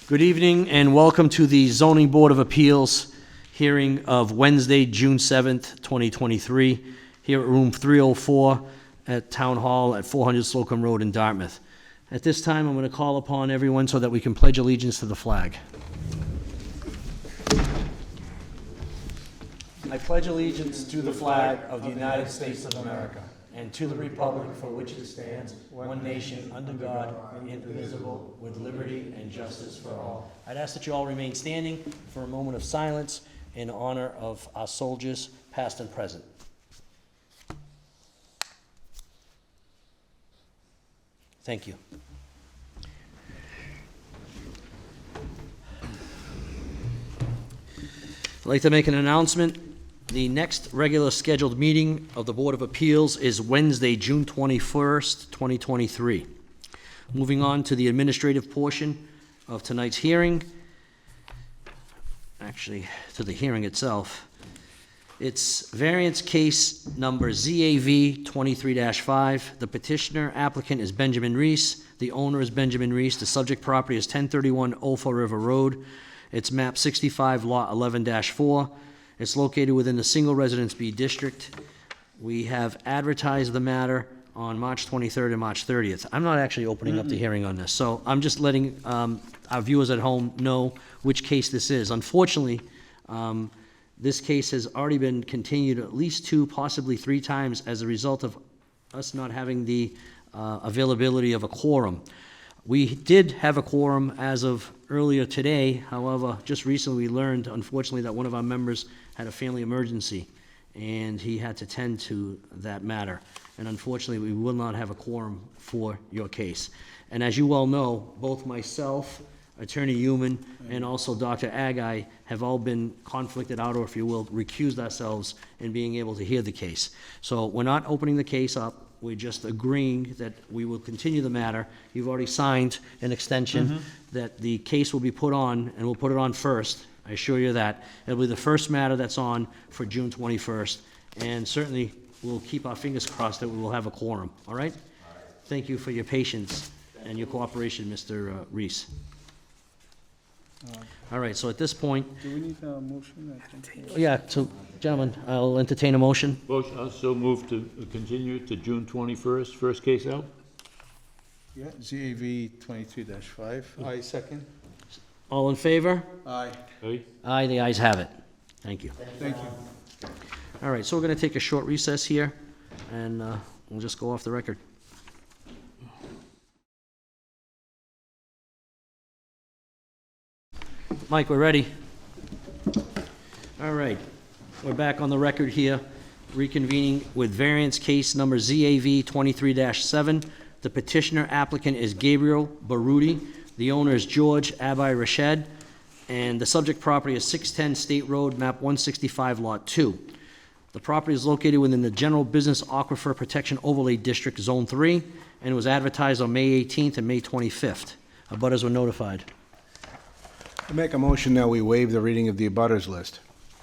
Good evening and welcome to the Zoning Board of Appeals hearing of Wednesday, June 7th, 2023, here at room 304 at Town Hall at 400 Slocum Road in Dartmouth. At this time, I'm going to call upon everyone so that we can pledge allegiance to the flag. I pledge allegiance to the flag of the United States of America and to the republic for which it stands, one nation, under God, indivisible, with liberty and justice for all. I'd ask that you all remain standing for a moment of silence in honor of our soldiers, past and present. Thank you. I'd like to make an announcement. The next regular scheduled meeting of the Board of Appeals is Wednesday, June 21st, 2023. Moving on to the administrative portion of tonight's hearing, actually to the hearing itself. It's variance case number ZAV 23-5. The petitioner applicant is Benjamin Reese. The owner is Benjamin Reese. The subject property is 1031 Ophir River Road. It's map 65, lot 11-4. It's located within the single residence B district. We have advertised the matter on March 23rd and March 30th. I'm not actually opening up the hearing on this, so I'm just letting our viewers at home know which case this is. Unfortunately, this case has already been continued at least 2, possibly 3 times as a result of us not having the availability of a quorum. We did have a quorum as of earlier today. However, just recently we learned, unfortunately, that one of our members had a family emergency and he had to tend to that matter. And unfortunately, we will not have a quorum for your case. And as you well know, both myself, Attorney Human, and also Dr. Agai have all been conflicted out, or if you will, recused ourselves in being able to hear the case. So we're not opening the case up. We're just agreeing that we will continue the matter. You've already signed an extension that the case will be put on, and we'll put it on first. I assure you that. It'll be the first matter that's on for June 21st, and certainly we'll keep our fingers crossed that we will have a quorum, all right? Thank you for your patience and your cooperation, Mr. Reese. All right, so at this point... Do we need a motion? Yeah, so, gentlemen, I'll entertain a motion. Motion, I'll so move to continue to June 21st, first case out. Yeah, ZAV 23-5. I second. All in favor? Aye. Aye. Aye, the ayes have it. Thank you. Thank you. All right, so we're going to take a short recess here, and we'll just go off the record. Mike, we're ready. All right, we're back on the record here, reconvening with variance case number ZAV 23-7. The petitioner applicant is Gabriel Baruti. The owner is George Abai Rashed, and the subject property is 610 State Road, map 165, lot 2. The property is located within the General Business Aquifer Protection Overlay District, Zone 3, and it was advertised on May 18th and May 25th. Abutters were notified. I make a motion that we waive the reading of the abutters list.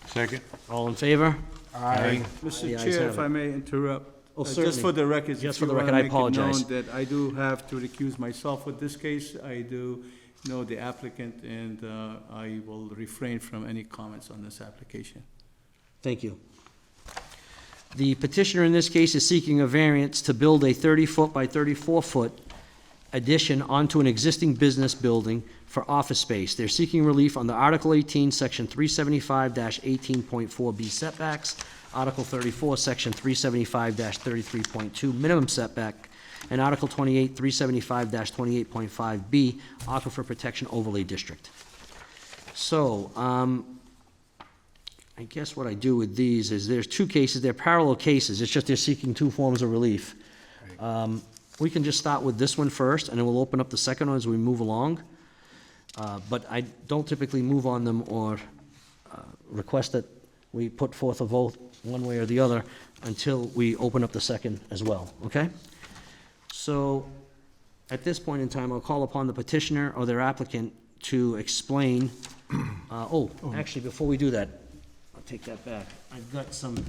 Second. All in favor? Aye. The Mr. ayes Chair, have if it. I may interrupt. Oh, Just certainly. for the record. Just if for you the wanna record, I make it apologize. known that I do have to recuse myself with this case. I do know the applicant, and I will refrain from any comments on this application. Thank you. The petitioner in this case is seeking a variance to build a 30-foot by 34-foot addition onto an existing business building for office space. They're seeking relief on the Article 18, Section 375-18.4B setbacks, Article 34, Section 375-33.2 minimum setback, and Article 28, 375-28.5B Aquifer Protection Overlay District. So, I guess what I do with these is there's 2 cases, they're parallel cases, it's just they're seeking 2 forms of relief. We can just start with this one first, and then we'll open up the second one as we move along. But I don't typically move on them or request that we put forth a vote one way or the other until we open up the second as well, okay? So, at this point in time, I'll call upon the petitioner or their applicant to explain, actually, before we do that, I'll take that back. I've got some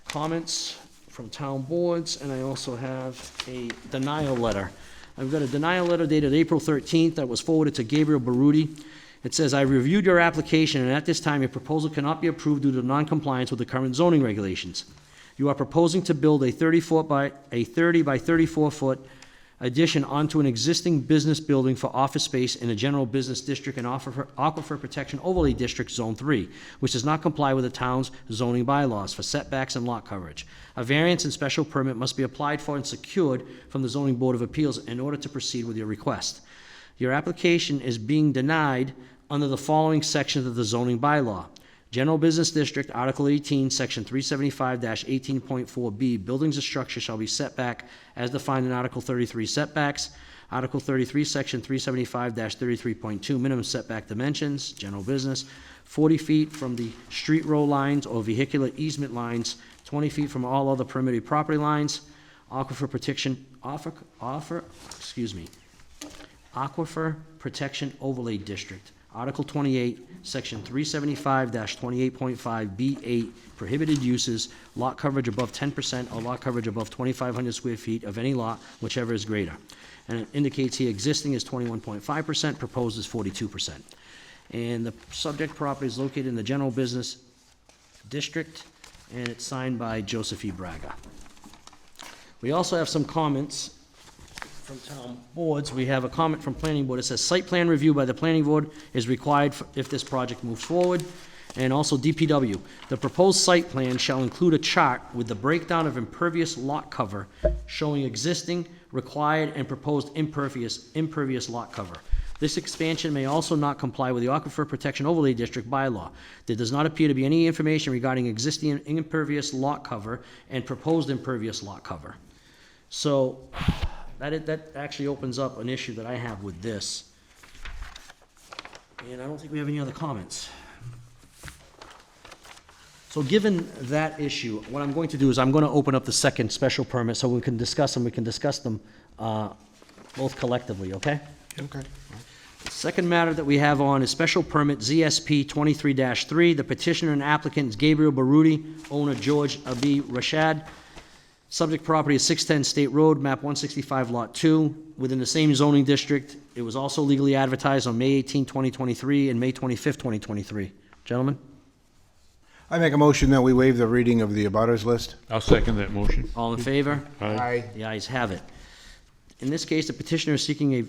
comments from town boards, and I also have a denial letter. I've got a denial letter dated April 13th that was forwarded to Gabriel Baruti. It says, "I reviewed your application, and at this time, your proposal cannot be approved due to non-compliance with the current zoning regulations. You are proposing to build a 30 by 34-foot addition onto an existing business building for office space in a general business district and Aquifer Protection Overlay District Zone 3, which does not comply with the town's zoning bylaws for setbacks and lot coverage. A variance and special permit must be applied for and secured from the Zoning Board of Appeals in order to proceed with your request. Your application is being denied under the following sections of the zoning bylaw. General Business District, Article 18, Section 375-18.4B, buildings and structures shall be set back as defined in Article 33 setbacks. Article 33, Section 375-33.2, minimum setback dimensions, general business, 40 feet from the street row lines or vehicular easement lines, 20 feet from all other permitted property lines. Aquifer Protection Overlay District, Article 28, Section 375-28.5B8, prohibited uses, lot coverage above 10% or lot coverage above 2,500 square feet of any lot, whichever is greater. And it indicates here existing is 21.5%, proposed is 42%. And the subject property is located in the general business district, and it's signed by Joseph E. Braga. We also have some comments from town boards. We have a comment from planning board. It says, "Site plan review by the planning board is required if this project moves forward." And also DPW, "The proposed site plan shall include a chart with the breakdown of impervious lot cover showing existing, required, and proposed impervious lot cover. This expansion may also not comply with the Aquifer Protection Overlay District bylaw. There does not appear to be any information regarding existing impervious lot cover and proposed impervious lot cover." So that actually opens up an issue that I have with this. And I don't think we have any other comments. So given that issue, what I'm going to do is I'm going to open up the second special permit so we can discuss them. We can discuss them both collectively, okay? Okay. The second matter that we have on is special permit ZSP 23-3. The petitioner and applicant is Gabriel Baruti, owner George Abi Rashad. Subject property is 610 State Road, map 165, lot 2, within the same zoning district. It was also legally advertised on May 18, 2023, and May 25, 2023. Gentlemen, I make a motion that we waive the reading of the abutters list. I'll second that motion. all in favor? Aye. The ayes have it. In this case, the petitioner is seeking a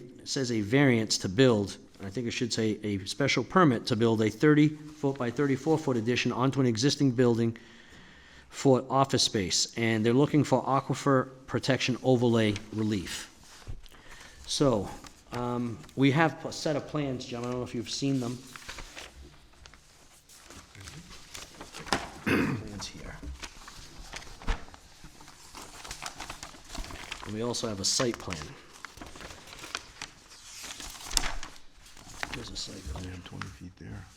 variance to build, I think it should say a special permit to build a 30-foot by 34-foot addition onto an existing building for office space, and they're looking for Aquifer Protection Overlay relief. So, we have a set of plans, gentlemen, I don't know if you've seen them. Plans here. And we also have a site plan. There's a site plan. 20 feet there.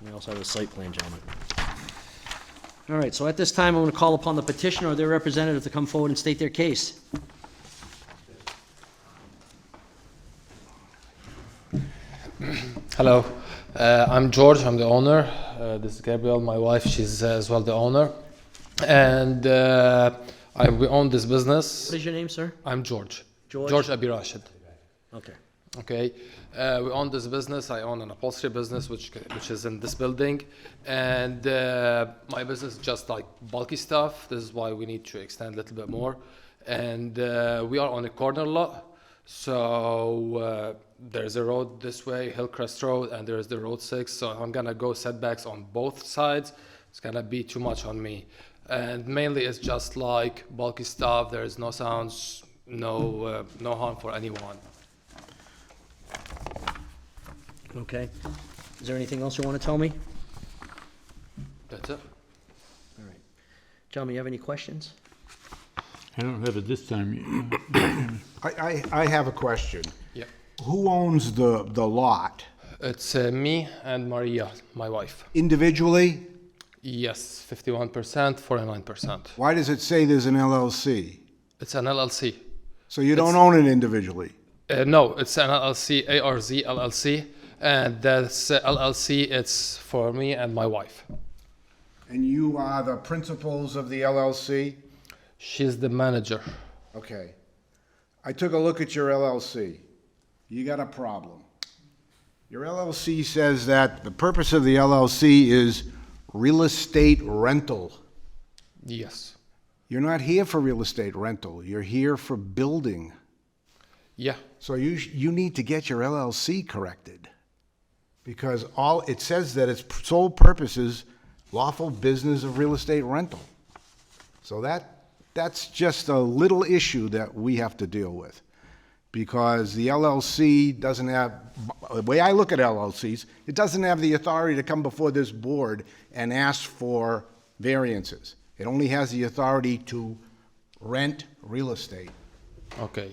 We also have a site plan, gentlemen. All right, so at this time, I'm going to call upon the petitioner or their representative to come forward and state their case. Hello, I'm George, I'm the owner. This is Gabriel, my wife, she's as well the owner. And we own this business. What is your name, sir? I'm George. George? George Abi Rashid. Okay. Okay, we own this business. I own an upholstery business, which is in this building, and my business is just like bulky stuff. This is why we need to extend a little bit more, and we are on a corner lot, so there's a road this way, Hillcrest Road, and there's the Road 6. So I'm gonna go setbacks on both sides. It's gonna be too much on me, and mainly it's just like bulky stuff. There is no sounds, no harm for anyone. Okay. Is there anything else you want to tell me? That's it. All right. Gentlemen, you have any questions? I don't have it this time. I have a question. Yeah. Who owns the lot? It's me and Maria, my wife. Individually? Yes, 51%, 49%. Why does it say there's an LLC? It's an LLC. So you don't own it individually? No, it's an LLC, ARZ LLC, and that's LLC. It's for me and my wife. And you are the principals of the LLC? She's the manager. Okay. I took a look at your LLC. You got a problem. Your LLC says that the purpose of the LLC is real estate rental. Yes. You're not here for real estate rental. You're here for building. Yeah. So you need to get your LLC corrected. Because it says that its sole purpose is lawful business of real estate rental. So that's just a little issue that we have to deal with. Because the LLC doesn't have, the way I look at LLCs, it doesn't have the authority to come before this board and ask for variances. It only has the authority to rent real estate. Okay.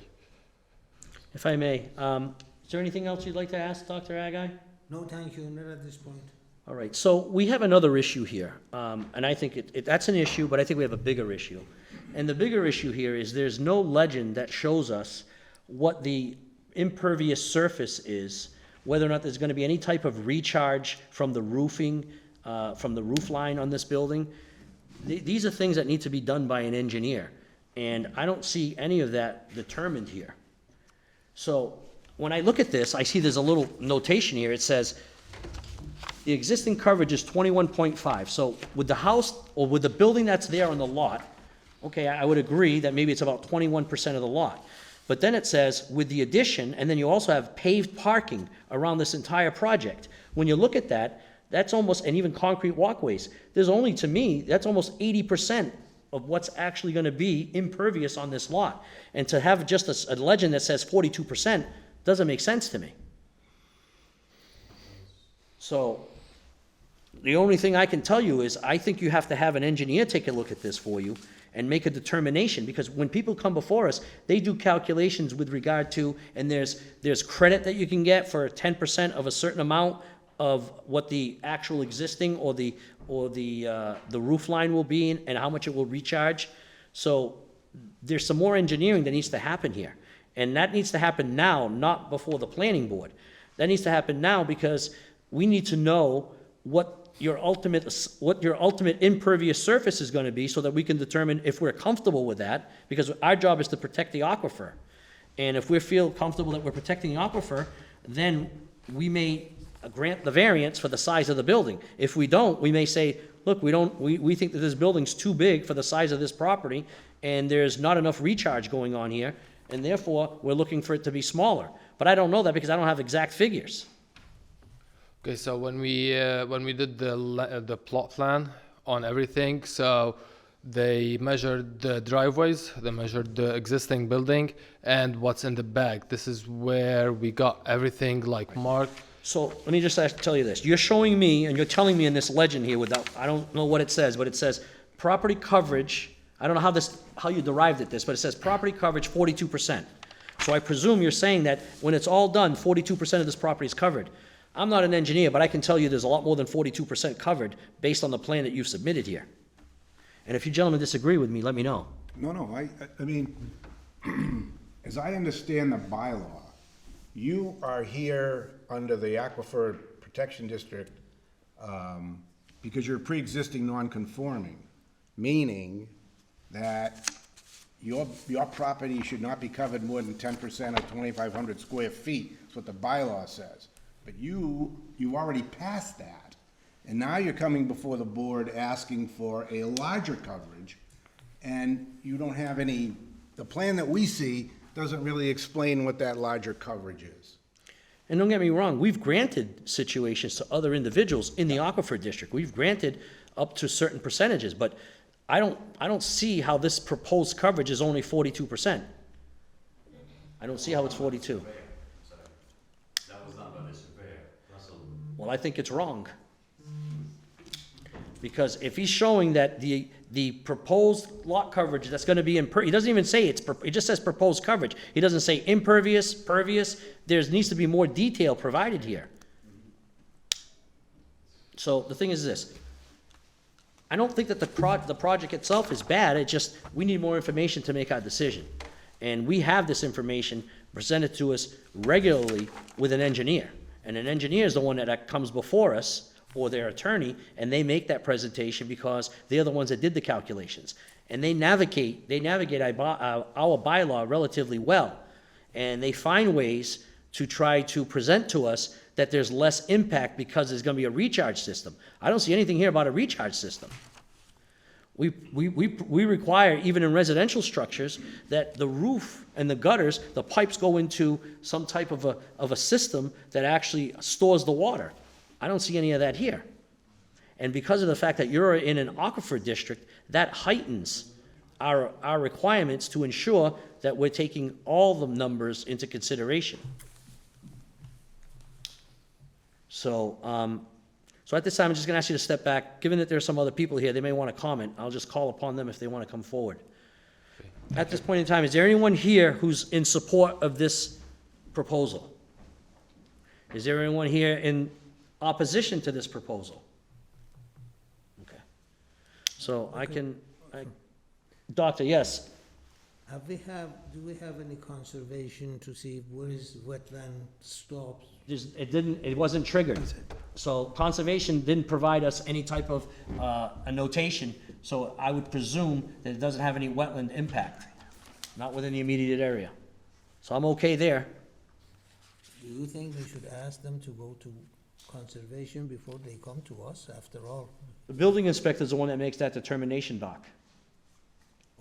If I may, is there anything else you'd like to ask, Dr. Agai? No, thank you, not at this point. All right, so we have another issue here, and I think that's an issue, but I think we have a bigger issue. And the bigger issue here is there's no legend that shows us what the impervious surface is, whether or not there's gonna be any type of recharge from the roofing, from the roof line on this building. These are things that need to be done by an engineer, and I don't see any of that determined here. So when I look at this, I see there's a little notation here. It says, the existing coverage is 21.5. So with the house, or with the building that's there on the lot, okay, I would agree that maybe it's about 21% of the lot. But then it says, with the addition, and then you also have paved parking around this entire project. When you look at that, that's almost, and even concrete walkways, there's only, to me, that's almost 80% of what's actually gonna be impervious on this lot. And to have just a legend that says 42% doesn't make sense to me. So, the only thing I can tell you is, I think you have to have an engineer take a look at this for you and make a determination, because when people come before us, they do calculations with regard to, and there's credit that you can get for 10% of a certain amount of what the actual existing or the roof line will be and how much it will recharge. So there's some more engineering that needs to happen here. And that needs to happen now, not before the planning board. That needs to happen now because we need to know what your ultimate impervious surface is gonna be so that we can determine if we're comfortable with that, because our job is to protect the aquifer. And if we feel comfortable that we're protecting the aquifer, then we may grant the variance for the size of the building. If we don't, we may say, look, we think that this building's too big for the size of this property, and there's not enough recharge going on here, and therefore, we're looking for it to be smaller. But I don't know that because I don't have exact figures. Okay, so when we did the plot plan on everything, so they measured the driveways, they measured the existing building, and what's in the back. This is where we got everything like marked. So let me just tell you this. You're showing me, and you're telling me in this legend here without, I don't know what it says, but it says property coverage. I don't know how you derived at this, but it says property coverage 42%. So I presume you're saying that when it's all done, 42% of this property is covered. I'm not an engineer, but I can tell you there's a lot more than 42% covered based on the plan that you've submitted here. And if you gentlemen disagree with me, let me know. No, I mean, as I understand the bylaw, you are here under the Aquifer Protection District because you're pre-existing non-conforming, meaning that your property should not be covered more than 10% of 2,500 square feet. That's what the bylaw says. But you already passed that, and now you're coming before the board asking for a larger coverage, and you don't have any, the plan that we see doesn't really explain what that larger coverage is. And don't get me wrong, we've granted situations to other individuals in the Aquifer District. We've granted up to certain percentages, but I don't see how this proposed coverage is only 42%. I don't see how it's 42. That was done by the surveyor, Russell. Well, I think it's wrong. Because if he's showing that the proposed lot coverage that's gonna be he doesn't even say it just says proposed coverage. He doesn't say impervious, pervious. There needs to be more detail provided here. So the thing is this. I don't think that the project itself is bad. It just, we need more information to make our decision. And we have this information presented to us regularly with an engineer. And an engineer is the one that comes before us, or their attorney, and they make that presentation because they're the ones that did the calculations. And they navigate our bylaw relatively well. And they find ways to try to present to us that there's less impact because there's gonna be a recharge system. I don't see anything here about a recharge system. We require, even in residential structures, that the roof and the gutters, the pipes go into some type of a system that actually stores the water. I don't see any of that here. And because of the fact that you're in an aquifer district, that heightens our requirements to ensure that we're taking all the numbers into consideration. So, at this time, I'm just gonna ask you to step back. Given that there are some other people here, they may wanna comment. I'll just call upon them if they wanna come forward. At this point in time, is there anyone here who's in support of this proposal? Is there anyone here in opposition to this proposal? Okay. So Doctor, yes? Do we have any conservation to see where is wetland stops? It wasn't triggered. So conservation didn't provide us any type of, a notation, so I would presume that it doesn't have any wetland impact, not within the immediate area. So I'm okay there. Do you think we should ask them to go to conservation before they come to us, after all? The building inspector is the one that makes that determination, Doc.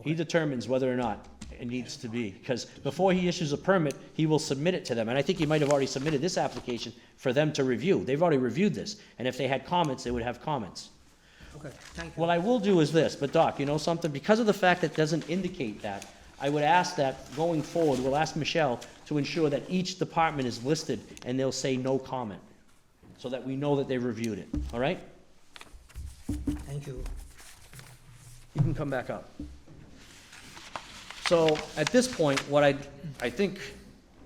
He determines whether or not it needs to be, because before he issues a permit, he will submit it to them, and I think he might have already submitted this application for them to review. They've already reviewed this, and if they had comments, they would have comments. Okay, thank you. What I will do is this, but Doc, you know something, because of the fact that it doesn't indicate that, I would ask that, going forward, we'll ask Michelle to ensure that each department is listed, and they'll say no comment, so that we know that they've reviewed it, all right? Thank you. You can come back up. So, at this point, what I think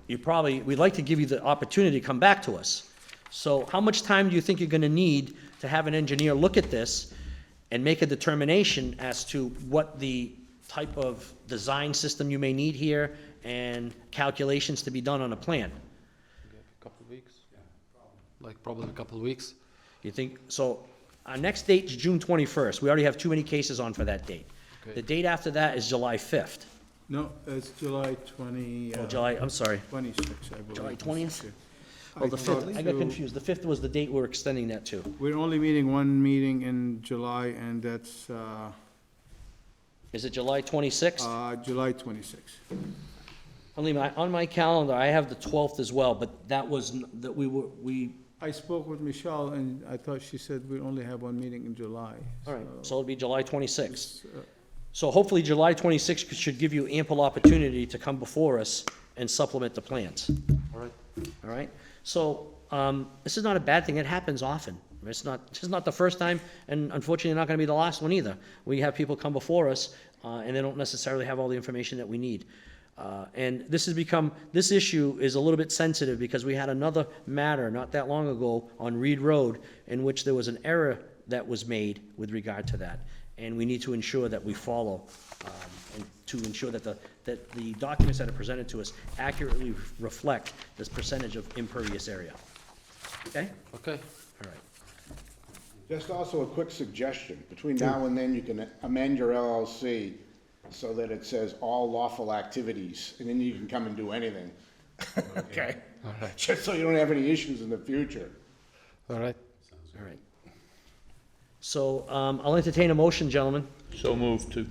we'd like to give you the opportunity to come back to us. So how much time do you think you're gonna need to have an engineer look at this and make a determination as to what the type of design system you may need here and calculations to be done on a plan? A couple of weeks? Like probably a couple of weeks. You think, so our next date is June 21st. We already have too many cases on for that date. Okay. The date after that is July 5th. No, it's July 20. Oh, July, I'm sorry. 26, I believe. July 20th? Okay. Oh, the 5th, I got to- confused. The 5th was the date we're extending that to. We're only meeting one meeting in July, and that's Is it July 26th? July 26. On my calendar, I have the 12th as well, but that was, that we, I spoke with Michelle, and I thought she said we only have one meeting in July. all right, so it'll be July 26th. It's, So hopefully July 26th should give you ample opportunity to come before us and supplement the plans. All right. All right? So, this is not a bad thing, it happens often. This is not the first time, and unfortunately not gonna be the last one either. We have people come before us, and they don't necessarily have all the information that we need. And this issue is a little bit sensitive because we had another matter not that long ago on Reed Road in which there was an error that was made with regard to that. And we need to ensure that we follow, and to ensure that the documents that are presented to us accurately reflect this percentage of impervious area. Okay? Okay. All right. Just also a quick suggestion, between now and then, you can amend your LLC so that it says all lawful activities, and then you can come and do anything. Okay? Just so you don't have any issues in the future. All right. All right. So, I'll entertain a motion, gentlemen. So moved to,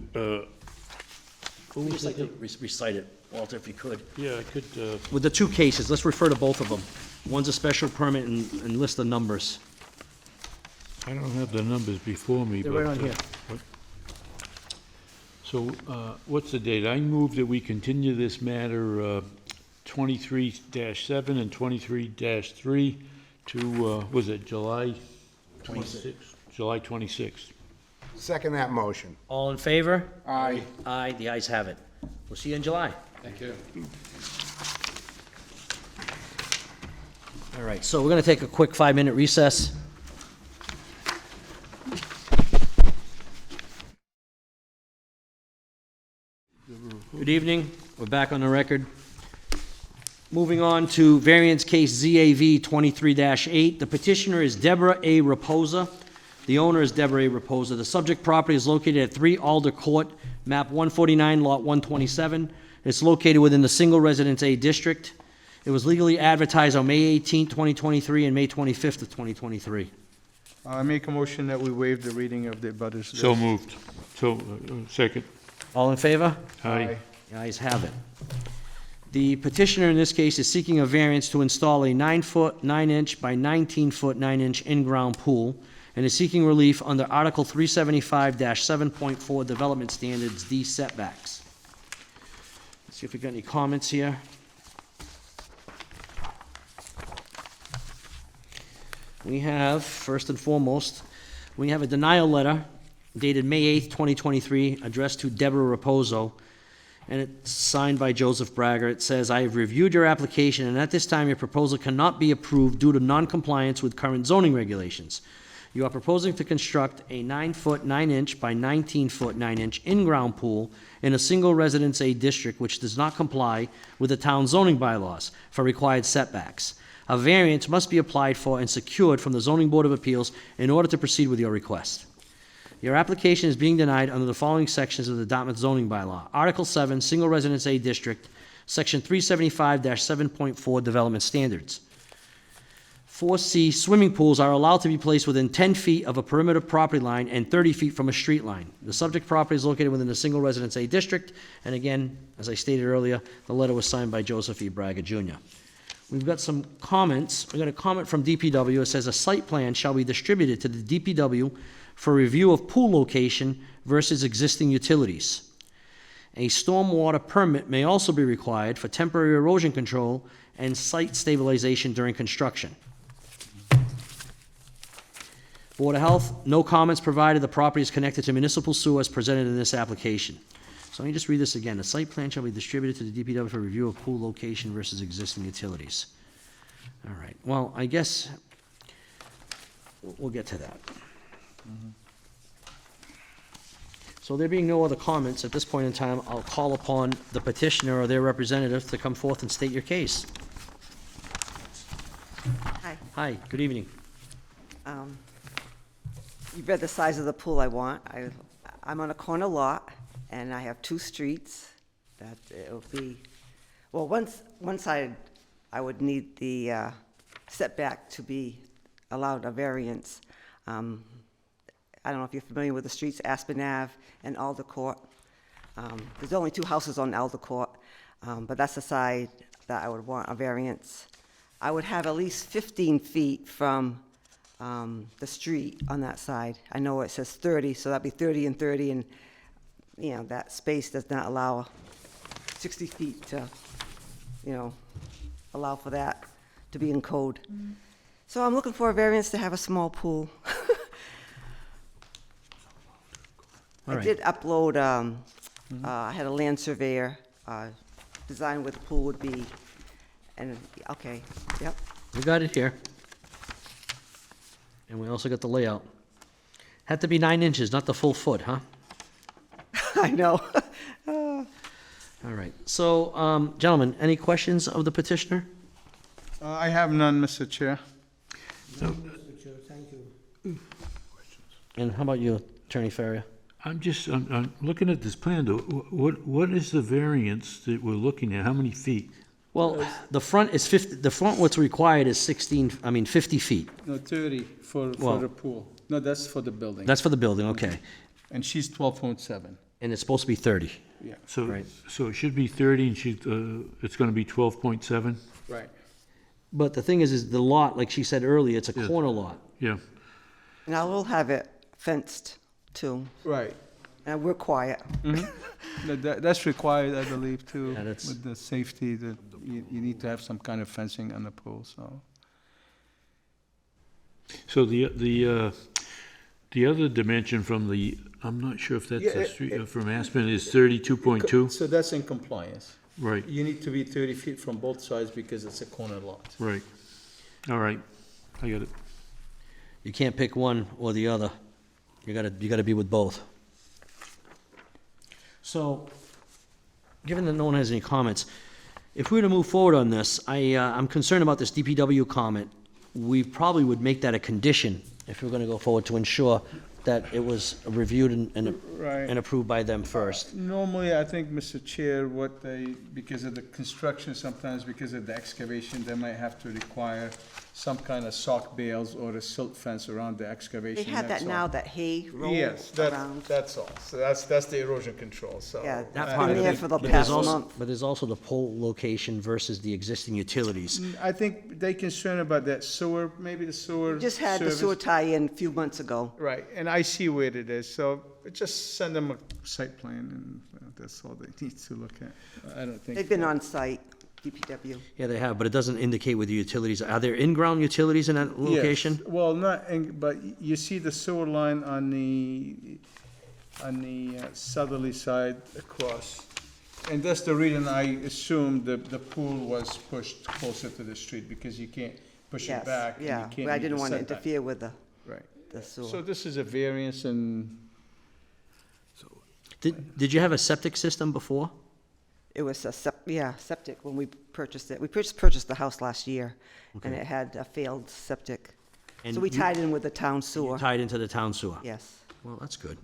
Who would like to recite it, Walter, if you could? yeah, I could, With the two cases, let's refer to both of them. One's a special permit and list the numbers. I don't have the numbers before me, They're but. right on here. So, what's the date? I move that we continue this matter, 23-7 and 23-3 to, was it July 26th? July 26th. Second that motion. All in favor? Aye. Aye, the ayes have it. We'll see you in July. Thank you. All right, so we're gonna take a quick 5-minute recess. Good evening, we're back on the record. Moving on to variance case ZAV 23-8. The petitioner is Deborah A. Reposa. The owner is Deborah A. Reposa. The subject property is located at 3 Alder Court, map 149, lot 127. It's located within the Single Residence A district. It was legally advertised on May 18, 2023, and May 25th of 2023. I make a motion that we waive the reading of the abutters. So moved. So, second. All in favor? Aye. The ayes have it. The petitioner in this case is seeking a variance to install a 9-foot, 9-inch by 19-foot, 9-inch in-ground pool, and is seeking relief under Article 375-7.4 Development Standards D setbacks. Let's see if we got any comments here. We have, first and foremost, we have a denial letter dated May 8th, 2023, addressed to Deborah Reposo, and it's signed by Joseph Braga. It says, "I have reviewed your application, and at this time, your proposal cannot be approved due to non-compliance with current zoning regulations. You are proposing to construct a 9-foot, 9-inch by 19-foot, 9-inch in-ground pool in a single residence A district which does not comply with the town zoning bylaws for required setbacks. A variance must be applied for and secured from the Zoning Board of Appeals in order to proceed with your request. Your application is being denied under the following sections of the Dartmouth zoning bylaw. Article 7, Single Residence A District, Section 375-7.4 Development Standards. 4C, swimming pools are allowed to be placed within 10 feet of a perimeter property line and 30 feet from a street line. The subject property is located within the Single Residence A District, and again, as I stated earlier, the letter was signed by Joseph E. Braga Jr. We've got some comments. We got a comment from DPW. It says, "A site plan shall be distributed to the DPW for review of pool location versus existing utilities. A stormwater permit may also be required for temporary erosion control and site stabilization during construction." Board of Health, no comments provided the property is connected to municipal sewer as presented in this application. So let me just read this again. "The site plan shall be distributed to the DPW for review of pool location versus existing utilities." All right, well, I guess we'll get to that. So there being no other comments, at this point in time, I'll call upon the petitioner or their representative to come forth and state your case. Hi. Hi, good evening. You've read the size of the pool I want. I'm on a corner lot, and I have 2 streets that it'll be, well, one side, I would need the setback to be allowed a variance. I don't know if you're familiar with the streets, Aspen Ave and Alder Court. There's only 2 houses on Alder Court, but that's the side that I would want a variance. I would have at least 15 feet from the street on that side. I know it says 30, so that'd be 30 and 30, and, you know, that space does not allow 60 feet to, you know, allow for that to be in code. So I'm looking for a variance to have a small pool. All I right. did upload, I had a land surveyor design where the pool would be, and, okay, yep. We got it here. And we also got the layout. Had to be 9 inches, not the full foot, huh? I know. All right. So, gentlemen, any questions of the petitioner? I have none, Mr. Chair. Mr. Chair, thank you. And how about you, Attorney Farrier? I'm looking at this plan, though. What is the variance that we're looking at? How many feet? Well, the front is 50, the front what's required is 50 feet. No, 30 for Well- the pool. No, that's for the building. That's for the building, okay. And she's 12.7. And it's supposed to be 30. Yeah, So, Right. so it should be 30, and it's gonna be 12.7? right. But the thing is the lot, like she said earlier, it's a Yeah. corner lot. Yeah. And I will have it fenced, too, Right. and we're quiet. That's required, I believe, too, Yeah, that's- with the safety, that you need to have some kind of fencing on the pool, so. So the other dimension from the, I'm not sure if that's Yeah, the street, from Aspen, is 32.2? So that's in compliance. Right, You need to be 30 feet from both sides because it's a corner lot. right. All right, I got it. You can't pick one or the other. You gotta be with both. So, given that no one has any comments, if we were to move forward on this, I'm concerned about this DPW comment. We probably would make that a condition if we're gonna go forward to ensure that it was reviewed Right. and approved by them first. Normally, I think, Mr. Chair, because of the construction, sometimes because of the excavation, they might have to require some kind of sock bales or a silt fence around the They excavation. have that that's all. now, that hay roll Yes, around. that's all. So that's the erosion control, so. Yeah, That it's part been of there it, for the but past there's also- month. But there's also the pole location versus the existing utilities. I think they concerned about that sewer, maybe the sewer. Just had the service. sewer tie-in a few months ago. Right, and I see where it is, so just send them a site plan, and that's all they need to look at. I don't think. They've been on site, DPW. Yeah, they have, but it doesn't indicate where the utilities, are there in-ground utilities in that Yes. location? Well, but you see the sewer line on the southerly side across. And that's the reason I assumed the pool was pushed closer to the street, because you can't push it Yes, back. and you yeah, can't I meet didn't the want to setback. interfere with the Right. sewer. So this is a variance, and Did you have a septic system before? It was a septic when we purchased it. We purchased the house last year, and it had a failed septic. And So we you- tied in with the town sewer, Tied into the town sewer? yes. Well, that's good.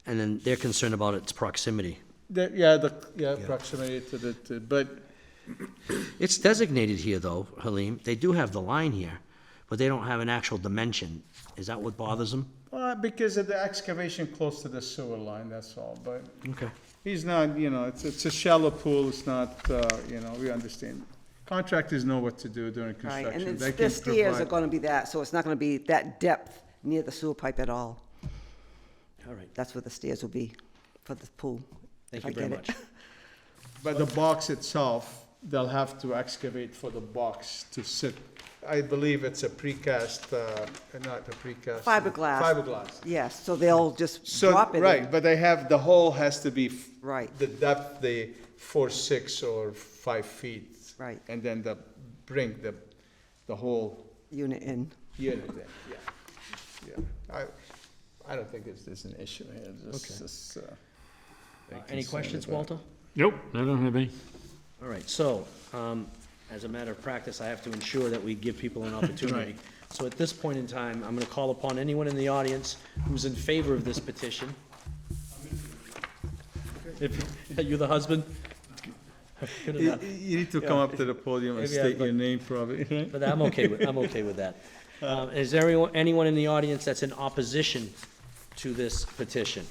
And then they're concerned about its proximity. proximity but It's designated here, though, Halim. They do have the line here, but they don't have an actual dimension. Is that what bothers them? because of the excavation close to the sewer line, that's all, but Okay. he's not, it's a shallow pool, it's not, we understand. Contractors know what to do during Right, construction. and They the can stairs are provide- gonna be that, so it's not gonna be that depth near the sewer pipe at all. All right. That's where the stairs will be for the pool. Thank if I you very get it. much. But the box itself, they'll have to excavate for the box to sit. I believe it's a precast, not a precast. Fiberglass. Fiberglass. Yes, so they'll just So, drop it right, in. but the hole has to be. Right. The depth, the 4, 6, or 5 feet. Right. And then bring the whole Unit in. unit in, yeah. I don't think there's an issue here, just, Any questions, Walter? Nope, I don't have any. All right, so, as a matter of practice, I have to ensure that we give people an opportunity. So at this point in time, I'm gonna call upon anyone in the audience who's in favor of this petition. Are you the husband? Good You enough. need to come up to the podium and Maybe I- state your name probably, right? But I'm okay with that. Is there anyone in the audience that's in opposition to this petition?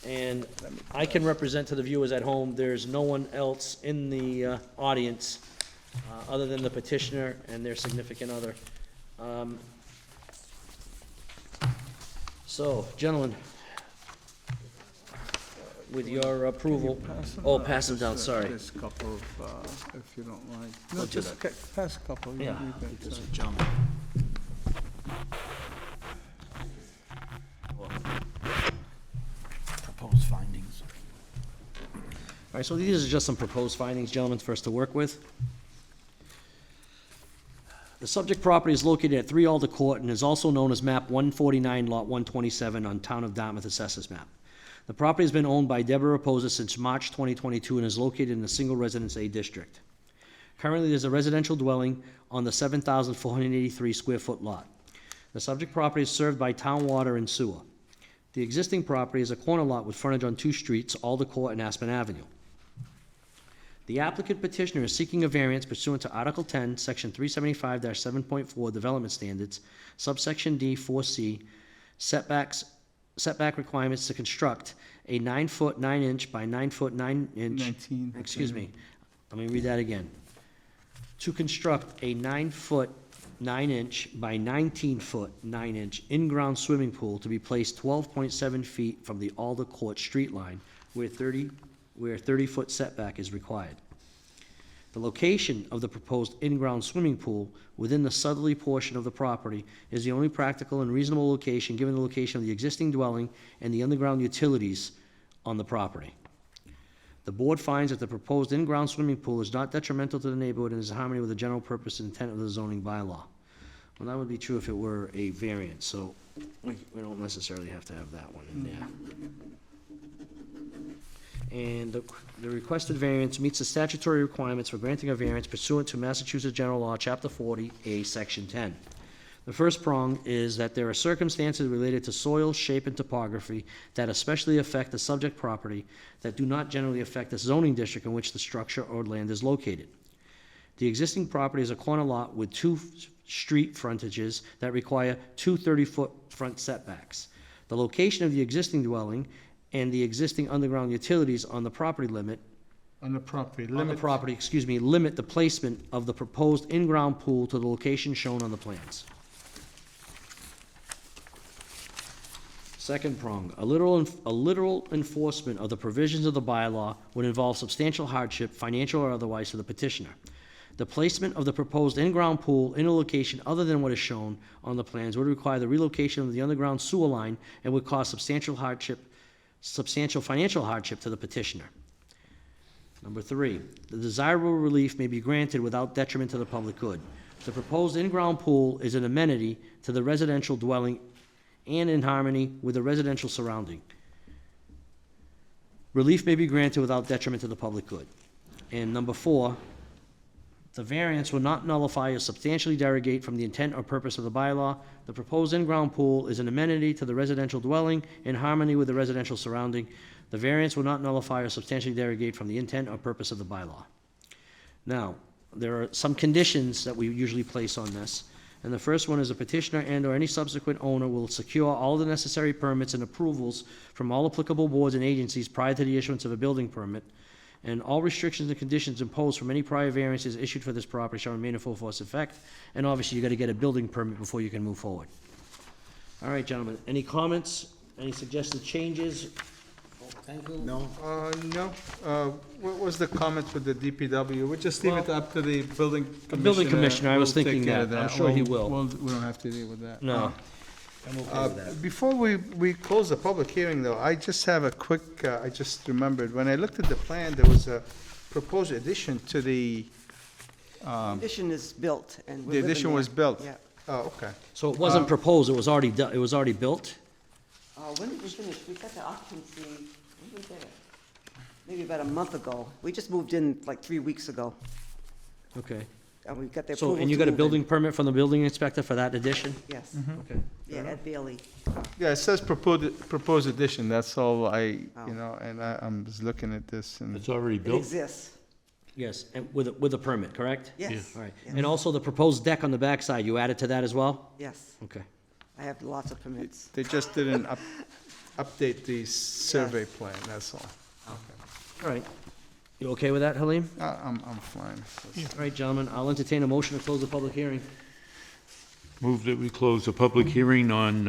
And I can represent to the viewers at home, there's no one else in the audience other than the petitioner and their significant other. So, gentlemen, with your approval, pass them down, sorry. There's a couple of, if you don't mind. I'll No, do just pass a couple. Yeah, You can- this is gentlemen. Proposed findings. All right, so these are just some proposed findings, gentlemen, for us to work with. The subject property is located at 3 Alder Court and is also known as map 149, lot 127 on Town of Dartmouth Assessors Map. The property has been owned by Deborah Reposa since March 2022 and is located in the Single Residence A District. Currently, there's a residential dwelling on the 7,483 square foot lot. The subject property is served by town water and sewer. The existing property is a corner lot with frontage on 2 streets, Alder Court and Aspen Avenue. The applicant petitioner is seeking a variance pursuant to Article 10, Section 375-7.4 Development Standards, subsection D 4C, setback requirements to construct a 9-foot 9-inch by 9-foot 9-inch. 19. Excuse me, let me read that again. To construct a 9-foot 9-inch by 19-foot 9-inch in-ground swimming pool to be placed 12.7 feet from the Alder Court street line where 30-foot setback is required. The location of the proposed in-ground swimming pool within the southerly portion of the property is the only practical and reasonable location given the location of the existing dwelling and the underground utilities on the property. The board finds that the proposed in-ground swimming pool is not detrimental to the neighborhood and is in harmony with the general purpose and intent of the zoning bylaw. Well, that would be true if it were a variance, so we don't necessarily have to have that one in there. And the requested variance meets the statutory requirements for granting a variance pursuant to Massachusetts General Law, Chapter 40A, Section 10. The first prong is that there are circumstances related to soil, shape, and topography that especially affect the subject property that do not generally affect the zoning district in which the structure or land is located. The existing property is a corner lot with two street frontages that require two 30-foot front setbacks. The location of the existing dwelling and the existing underground utilities on the property limit, On the property, on the limit, property, limit the placement of the proposed in-ground pool to the location shown on the plans. Second prong, a literal enforcement of the provisions of the bylaw would involve substantial hardship, financial or otherwise, to the petitioner. The placement of the proposed in-ground pool in a location other than what is shown on the plans would require the relocation of the underground sewer line and would cause substantial financial hardship to the petitioner. Number three, the desirable relief may be granted without detriment to the public good. The proposed in-ground pool is an amenity to the residential dwelling and in harmony with the residential surrounding. Relief may be granted without detriment to the public good. And number four, the variance will not nullify or substantially derogate from the intent or purpose of the bylaw. The proposed in-ground pool is an amenity to the residential dwelling in harmony with the residential surrounding. The variance will not nullify or substantially derogate from the intent or purpose of the bylaw. Now, there are some conditions that we usually place on this. And the first one is a petitioner and/or any subsequent owner will secure all the necessary permits and approvals from all applicable boards and agencies prior to the issuance of a building permit. And all restrictions and conditions imposed from any prior variances issued for this property shall remain in full force effect. And obviously, you gotta get a building permit before you can move forward. All right, gentlemen, any comments, any suggested changes? Thank you. No? no, what was the comment with the DPW? We just leave it up to the building commissioner. The building commissioner, I was We'll take thinking care of that. I'm sure he We'll- will. We don't have to deal with that. No. I'm okay with that. Before we close the public hearing, though, I just have a quick, I just remembered, when I looked at the plan, there was a proposed addition to the, Addition is built, and we're the living addition was there. built. Yeah. Oh, okay. So it wasn't proposed, it was already it was already built? When did we finish? We got the occupancy, when was that? Maybe about a month ago. We just moved in like 3 weeks ago, Okay. and we got the So, approval and you to got a move in. building permit from the building inspector for that addition? Yes, Okay. yeah, Ed Bailey. Yeah, it says proposed addition, that's all I, Oh. you know, and I'm just looking at this and, It's already It built? exists, Yes, and with a permit, correct? yes. All right. yes, And also the proposed deck on the backside, you added to that as well? Yes, Okay. I have lots of permits. they just didn't update the survey plan, that's all. All right. You okay with that, Halim? I'm fine. All right, gentlemen, I'll entertain a motion to close the public hearing. Move that we close the public hearing on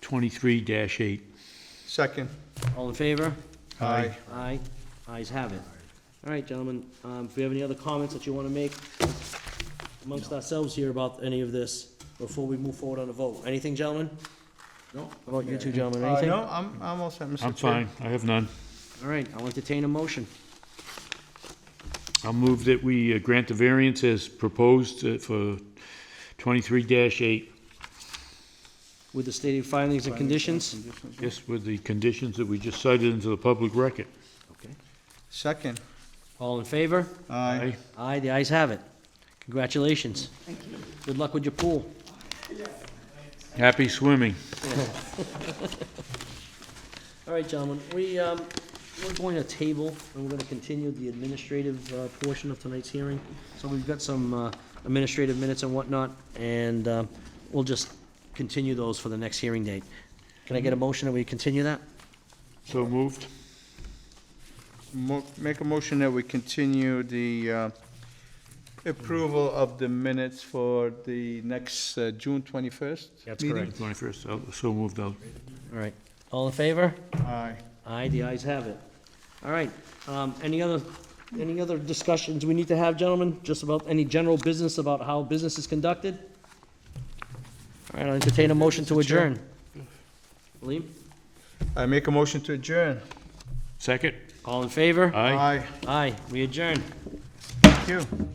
23-8. Second. All in favor? Aye. Aye. Ayes have it. All right, gentlemen, if we have any other comments that you want to make amongst ourselves here about any of this before we move forward on a vote? Anything, gentlemen? No. How about you two gentlemen, anything? No, I'm all set, Mr. Chair. I'm fine, I have none. All right, I'll entertain a motion. I'll move that we grant the variance as proposed for 23-8, With the stated findings and conditions? yes, with the conditions that we just cited into the public record. Okay. Second. All in favor? Aye. Aye, the ayes have it. Congratulations. Thank you. Good luck with your pool. Happy swimming. All right, gentlemen, we're going to table, and we're going to continue the administrative portion of tonight's hearing. So we've got some administrative minutes and whatnot, and we'll just continue those for the next hearing date. Can I get a motion that we continue that? So moved? Make a motion that we continue the approval of the minutes for the next June 21st. That's meeting. correct. 21st, so moved out. All right. All in favor? Aye. Aye, the ayes have it. All right, any other discussions we need to have, gentlemen? Just about any general business about how business is conducted? All right, I'll entertain a motion to adjourn. Liam? I make a motion to adjourn. Second? All in favor? Aye. Aye, we adjourn. Thank you.